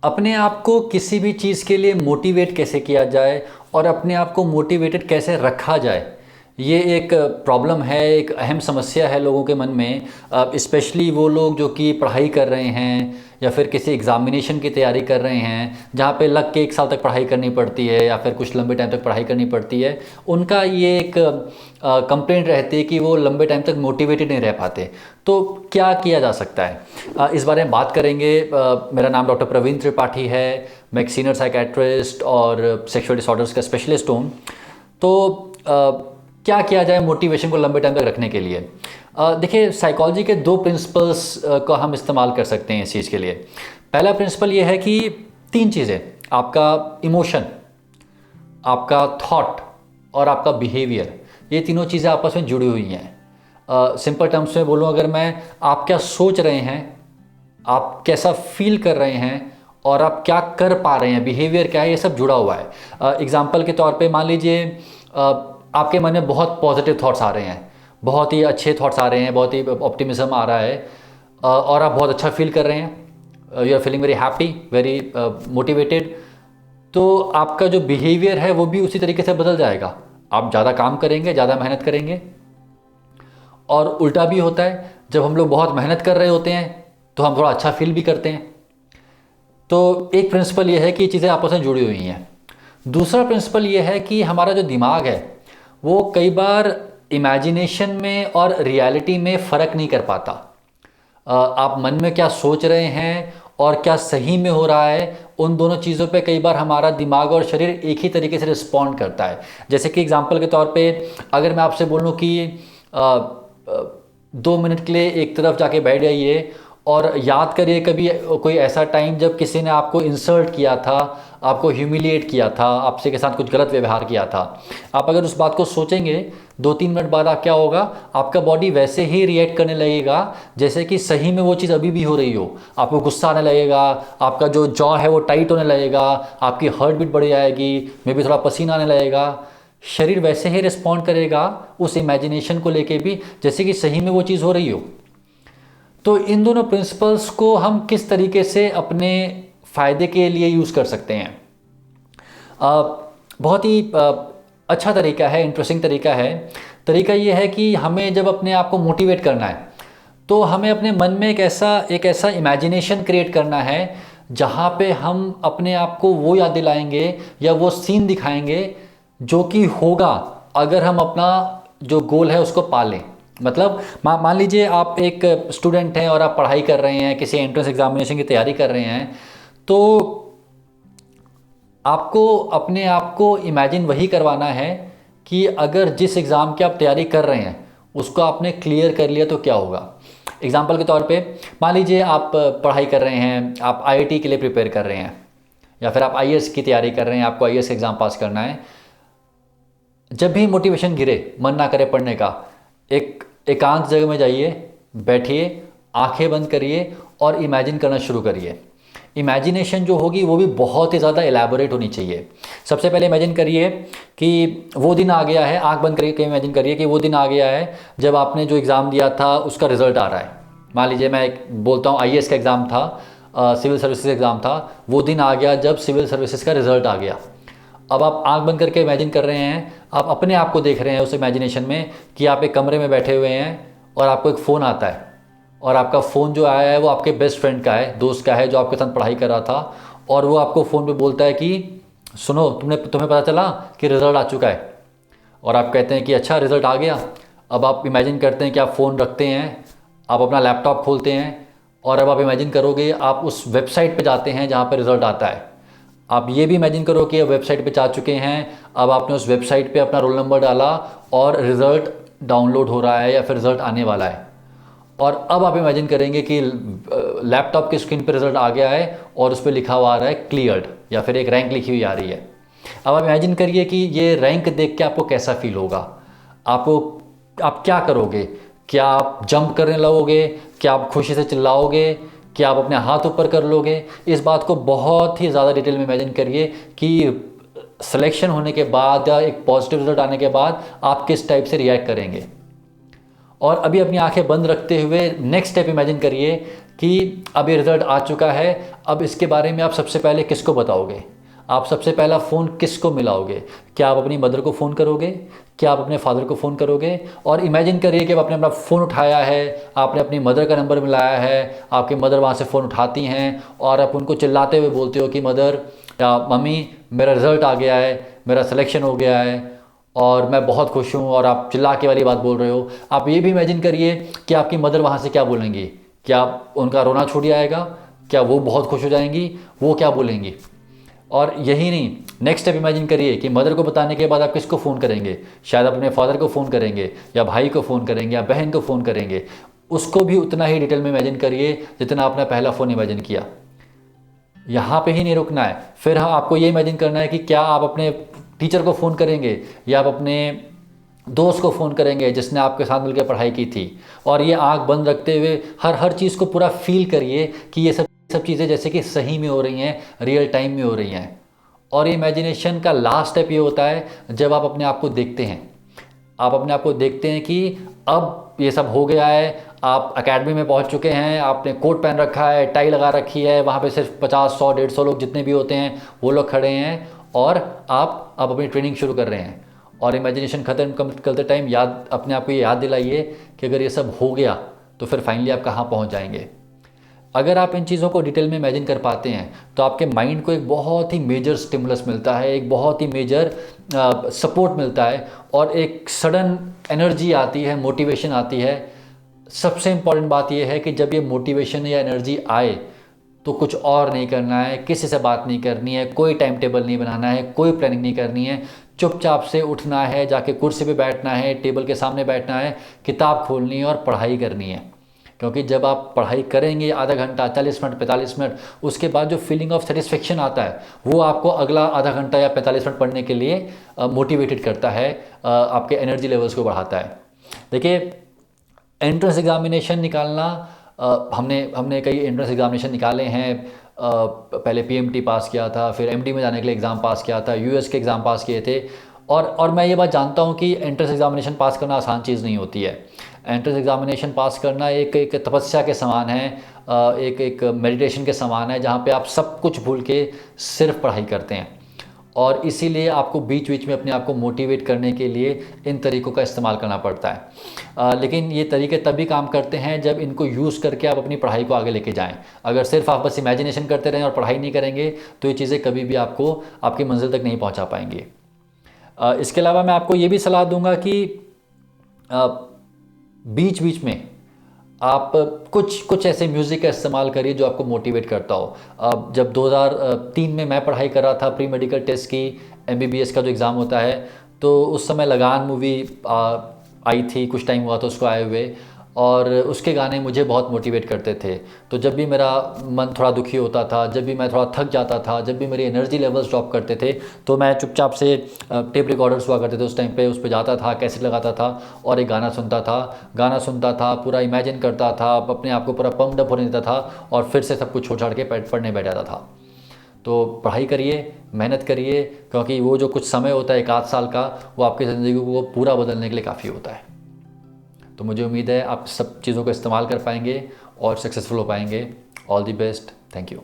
अपने आप को किसी भी चीज़ के लिए मोटिवेट कैसे किया जाए और अपने आप को मोटिवेटेड कैसे रखा जाए, ये एक प्रॉब्लम है, एक अहम समस्या है लोगों के मन में। स्पेशली वो लोग जो कि पढ़ाई कर रहे हैं या फिर किसी एग्ज़ामिनेशन की तैयारी कर रहे हैं जहाँ पे लग के 1 साल तक पढ़ाई करनी पड़ती है या फिर कुछ लंबे टाइम तक पढ़ाई करनी पड़ती है। उनका ये एक कंप्लेंट रहती है कि वो लंबे टाइम तक मोटिवेटेड नहीं रह पाते। तो क्या किया जा सकता है, इस बारे में बात करेंगे। मेरा नाम डॉक्टर प्रवीण त्रिपाठी है। मैं एक सीनियर साइकेट्रिस्ट और सेक्सुअल डिसऑर्डर्स का स्पेशलिस्ट हूँ। तो क्या किया जाए मोटिवेशन को लंबे टाइम तक रखने के लिए? देखिए, साइकोलॉजी के 2 प्रिंसिपल्स का हम इस्तेमाल कर सकते हैं इस चीज़ के लिए। पहला प्रिंसिपल ये है कि 3 चीज़ें, आपका इमोशन, आपका थॉट और आपका बिहेवियर, ये तीनों चीज़ें आपस में जुड़ी हुई हैं। सिंपल टर्म्स में बोलूँ अगर मैं, आप क्या सोच रहे हैं, आप कैसा फील कर रहे हैं और आप क्या कर पा रहे हैं, बिहेवियर क्या है, ये सब जुड़ा हुआ है। एग्जाम्पल के तौर पे मान लीजिए आपके मन में बहुत पॉजिटिव थॉट्स आ रहे हैं, बहुत ही अच्छे थॉट्स आ रहे हैं, बहुत ही ऑप्टिमिज्म आ रहा है, और आप बहुत अच्छा फील कर रहे हैं, you are feeling very happy, very motivated. तो आपका जो बिहेवियर है वो भी उसी तरीके से बदल जाएगा। आप ज़्यादा काम करेंगे, ज़्यादा मेहनत करेंगे। और उल्टा भी होता है, जब हम लोग बहुत मेहनत कर रहे होते हैं तो हम थोड़ा अच्छा फील भी करते हैं। तो एक प्रिंसिपल ये है कि ये चीज़ें आपस में जुड़ी हुई हैं। दूसरा प्रिंसिपल ये है कि हमारा जो दिमाग है वो कई बार इमेजिनेशन में और रियलिटी में फ़र्क नहीं कर पाता। आप मन में क्या सोच रहे हैं और क्या सही में हो रहा है, उन दोनों चीज़ों पे कई बार हमारा दिमाग और शरीर एक ही तरीके से रिस्पॉन्ड करता है। जैसे कि एग्जांपल के तौर पे अगर मैं आपसे बोलूँ कि 2 मिनट के लिए एक तरफ जाके बैठ जाइए और याद करिए कभी कोई ऐसा टाइम जब किसी ने आपको इंसल्ट किया था, आपको ह्यूमिलिएट किया था, आपसे के साथ कुछ गलत व्यवहार किया था। आप अगर उस बात को सोचेंगे 2-3 मिनट बाद, आप क्या होगा, आपका बॉडी वैसे ही रिएक्ट करने लगेगा जैसे कि सही में वो चीज़ अभी भी हो रही हो। आपको गुस्सा आने लगेगा, आपका जो जॉ है वो टाइट होने लगेगा, आपकी हार्ट बीट बढ़ जाएगी, मे भी थोड़ा पसीना आने लगेगा। शरीर वैसे ही रिस्पॉन्ड करेगा उस इमेजिनेशन को लेके भी जैसे कि सही में वो चीज़ हो रही हो। तो इन दोनों प्रिंसिपल्स को हम किस तरीके से अपने फ़ायदे के लिए यूज़ कर सकते हैं? बहुत ही अच्छा तरीका है, इंटरेस्टिंग तरीका है। तरीका ये है कि हमें जब अपने आप को मोटिवेट करना है तो हमें अपने मन में एक ऐसा इमेजिनेशन क्रिएट करना है जहाँ पे हम अपने आप को वो याद दिलाएंगे या वो सीन दिखाएंगे जो कि होगा अगर हम अपना जो गोल है उसको पा लें। मतलब मान लीजिए आप एक स्टूडेंट हैं और आप पढ़ाई कर रहे हैं, किसी एंट्रेंस एग्जामिनेशन की तैयारी कर रहे हैं, तो आपको अपने आप को इमेजिन वही करवाना है कि अगर जिस एग्ज़ाम की आप तैयारी कर रहे हैं उसको आपने क्लियर कर लिया तो क्या होगा। एग्जाम्पल के तौर पे मान लीजिए आप पढ़ाई कर रहे हैं, आप आईआईटी के लिए प्रिपेयर कर रहे हैं या फिर आप आईएएस की तैयारी कर रहे हैं, आपको आईएएस एग्ज़ाम पास करना है। जब भी मोटिवेशन गिरे, मन ना करे पढ़ने का, एक एकांत जगह में जाइए, बैठिए, आंखें बंद करिए और इमेजिन करना शुरू करिए। इमेजिनेशन जो होगी वो भी बहुत ही ज़्यादा एलैबोरेट होनी चाहिए। सबसे पहले इमेजिन करिए कि वो दिन आ गया है, आंख बंद करके इमेजिन करिए कि वो दिन आ गया है जब आपने जो एग्ज़ाम दिया था उसका रिज़ल्ट आ रहा है। मान लीजिए मैं एक बोलता हूँ, आईएएस का एग्ज़ाम था, सिविल सर्विसेज एग्ज़ाम था, वो दिन आ गया जब सिविल सर्विसेज का रिज़ल्ट आ गया। अब आप आंख बंद करके इमेजिन कर रहे हैं, आप अपने आप को देख रहे हैं उस इमेजिनेशन में कि आप एक कमरे में बैठे हुए हैं और आपको एक फ़ोन आता है और आपका फ़ोन जो आया है वो आपके बेस्ट फ्रेंड का है, दोस्त का है, जो आपके साथ पढ़ाई कर रहा था। और वो आपको फ़ोन पे बोलता है कि सुनो, तुम्हें पता चला कि रिज़ल्ट आ चुका है। और आप कहते हैं कि अच्छा, रिज़ल्ट आ गया। अब आप इमेजिन करते हैं कि आप फ़ोन रखते हैं, आप अपना लैपटॉप खोलते हैं और अब आप इमेजिन करोगे आप उस वेबसाइट पर जाते हैं जहाँ पर रिज़ल्ट आता है। आप ये भी इमेजिन करो कि वेबसाइट पे जा चुके हैं, अब आपने उस वेबसाइट पे अपना रोल नंबर डाला और रिज़ल्ट डाउनलोड हो रहा है या फिर रिज़ल्ट आने वाला है। और अब आप इमेजिन करेंगे कि लैपटॉप की स्क्रीन पे रिज़ल्ट आ गया है और उस पर लिखा हुआ आ रहा है क्लियर्ड, या फिर एक रैंक लिखी हुई आ रही है। अब आप इमेजिन करिए कि ये रैंक देख के आपको कैसा फील होगा, आप क्या करोगे? क्या आप जंप करने लगोगे? क्या आप खुशी से चिल्लाओगे? क्या आप अपने हाथ ऊपर कर लोगे? इस बात को बहुत ही ज़्यादा डिटेल में इमेजिन करिए कि सिलेक्शन होने के बाद या एक पॉजिटिव रिजल्ट आने के बाद आप किस टाइप से रिएक्ट करेंगे। और अभी अपनी आंखें बंद रखते हुए नेक्स्ट स्टेप इमेजिन करिए कि अब ये रिज़ल्ट आ चुका है, अब इसके बारे में आप सबसे पहले किसको बताओगे? आप सबसे पहला फ़ोन किसको मिलाओगे? क्या आप अपनी मदर को फ़ोन करोगे? क्या आप अपने फादर को फ़ोन करोगे? और इमेजिन करिए कि आपने अपना फ़ोन उठाया है, आपने अपनी मदर का नंबर मिलाया है, आपकी मदर वहाँ से फ़ोन उठाती हैं और आप उनको चिल्लाते हुए बोलते हो कि मदर या मम्मी, मेरा रिज़ल्ट आ गया है, मेरा सिलेक्शन हो गया है और मैं बहुत खुश हूँ, और आप चिल्ला के वाली बात बोल रहे हो। आप ये भी इमेजिन करिए कि आपकी मदर वहाँ से क्या बोलेंगी? क्या उनका रोना छूट जाएगा? क्या वो बहुत खुश हो जाएंगी? वो क्या बोलेंगी? और यही नहीं, नेक्स्ट स्टेप इमेजिन करिए कि मदर को बताने के बाद आप किसको फ़ोन करेंगे? शायद अपने फादर को फ़ोन करेंगे, या भाई को फ़ोन करेंगे, या बहन को फ़ोन करेंगे। उसको भी उतना ही डिटेल में इमेजिन करिए जितना आपने पहला फ़ोन इमेजिन किया। यहाँ पे ही नहीं रुकना है, फिर हाँ आपको ये इमेजिन करना है कि क्या आप अपने टीचर को फ़ोन करेंगे, या आप अपने दोस्त को फ़ोन करेंगे जिसने आपके साथ मिलकर पढ़ाई की थी। और ये आंख बंद रखते हुए हर चीज़ को पूरा फील करिए कि ये सब चीज़ें जैसे कि सही में हो रही हैं, रियल टाइम में हो रही हैं। और इमेजिनेशन का लास्ट स्टेप ये होता है जब आप अपने आप को देखते हैं। आप अपने आप को देखते हैं कि अब ये सब हो गया है, आप एकेडमी में पहुंच चुके हैं, आपने कोट पहन रखा है, टाई लगा रखी है, वहाँ पे सिर्फ 50, 100, 150 लोग जितने भी होते हैं वो लोग खड़े हैं, और आप अब अपनी ट्रेनिंग शुरू कर रहे हैं। और इमेजिनेशन ख़त्म करते टाइम याद अपने आप को ये याद दिलाइए कि अगर ये सब हो गया तो फिर फाइनली आप कहाँ पहुँच जाएंगे। अगर आप इन चीज़ों को डिटेल में इमेजिन कर पाते हैं तो आपके माइंड को एक बहुत ही मेजर स्टिमुलस मिलता है, एक बहुत ही मेजर सपोर्ट मिलता है, और एक सडन एनर्जी आती है, मोटिवेशन आती है। सबसे इम्पॉर्टेंट बात यह है कि जब ये मोटिवेशन या एनर्जी आए तो कुछ और नहीं करना है, किसी से बात नहीं करनी है, कोई टाइम टेबल नहीं बनाना है, कोई प्लानिंग नहीं करनी है। चुपचाप से उठना है, जाके कुर्सी पे बैठना है, टेबल के सामने बैठना है, किताब खोलनी है और पढ़ाई करनी है। क्योंकि जब आप पढ़ाई करेंगे आधा घंटा, 40 मिनट, 45 मिनट, उसके बाद जो फीलिंग ऑफ सेटिस्फेक्शन आता है वो आपको अगला आधा घंटा या 45 मिनट पढ़ने के लिए मोटिवेटेड करता है, आपके एनर्जी लेवल्स को बढ़ाता है। देखिए, एंट्रेंस एग्जामिनेशन निकालना, हमने कई एंट्रेंस एग्जामिनेशन निकाले हैं। पहले पीएमटी पास किया था, फिर एमडी में जाने के लिए एग्ज़ाम पास किया था, यूएस के एग्ज़ाम पास किए थे। और मैं ये बात जानता हूँ कि एंट्रेंस एग्जामिनेशन पास करना आसान चीज़ नहीं होती है। एंट्रेंस एग्जामिनेशन पास करना एक तपस्या के समान है, एक मेडिटेशन के समान है, जहाँ पे आप सब कुछ भूल के सिर्फ पढ़ाई करते हैं। और इसीलिए आपको बीच बीच में अपने आप को मोटिवेट करने के लिए इन तरीक़ों का इस्तेमाल करना पड़ता है। लेकिन ये तरीके तभी काम करते हैं जब इनको यूज़ करके आप अपनी पढ़ाई को आगे लेके जाएं। अगर सिर्फ आप बस इमेजिनेशन करते रहें और पढ़ाई नहीं करेंगे तो ये चीज़ें कभी भी आपको आपकी मंजिल तक नहीं पहुंचा पाएंगी। इसके अलावा मैं आपको ये भी सलाह दूंगा कि बीच बीच में आप कुछ ऐसे म्यूज़िक का इस्तेमाल करिए जो आपको मोटिवेट करता हो। अब जब 2003 में मैं पढ़ाई कर रहा था प्री मेडिकल टेस्ट की, एमबीबीएस का जो एग्ज़ाम होता है, तो उस समय लगान मूवी आई थी, कुछ टाइम हुआ था उसको आए हुए, और उसके गाने मुझे बहुत मोटिवेट करते थे। तो जब भी मेरा मन थोड़ा दुखी होता था, जब भी मैं थोड़ा थक जाता था, जब भी मेरी एनर्जी लेवल्स ड्रॉप करते थे, तो मैं चुपचाप से टेप रिकॉर्डर्स हुआ करते थे उस टाइम पे, उस पर जाता था, कैसेट लगाता था और एक गाना सुनता था, पूरा इमेजिन करता था, अपने आप को पूरा पम्प्ड अप होने देता था, और फिर से सब कुछ छोड़ छाड़ के पढ़ने बैठ जाता था। तो पढ़ाई करिए, मेहनत करिए, क्योंकि वो जो कुछ समय होता है 1 आध साल का, वो आपकी ज़िंदगी को पूरा बदलने के लिए काफ़ी होता है। तो मुझे उम्मीद है आप सब चीज़ों का इस्तेमाल कर पाएंगे और सक्सेसफुल हो पाएंगे। All the best, thank you.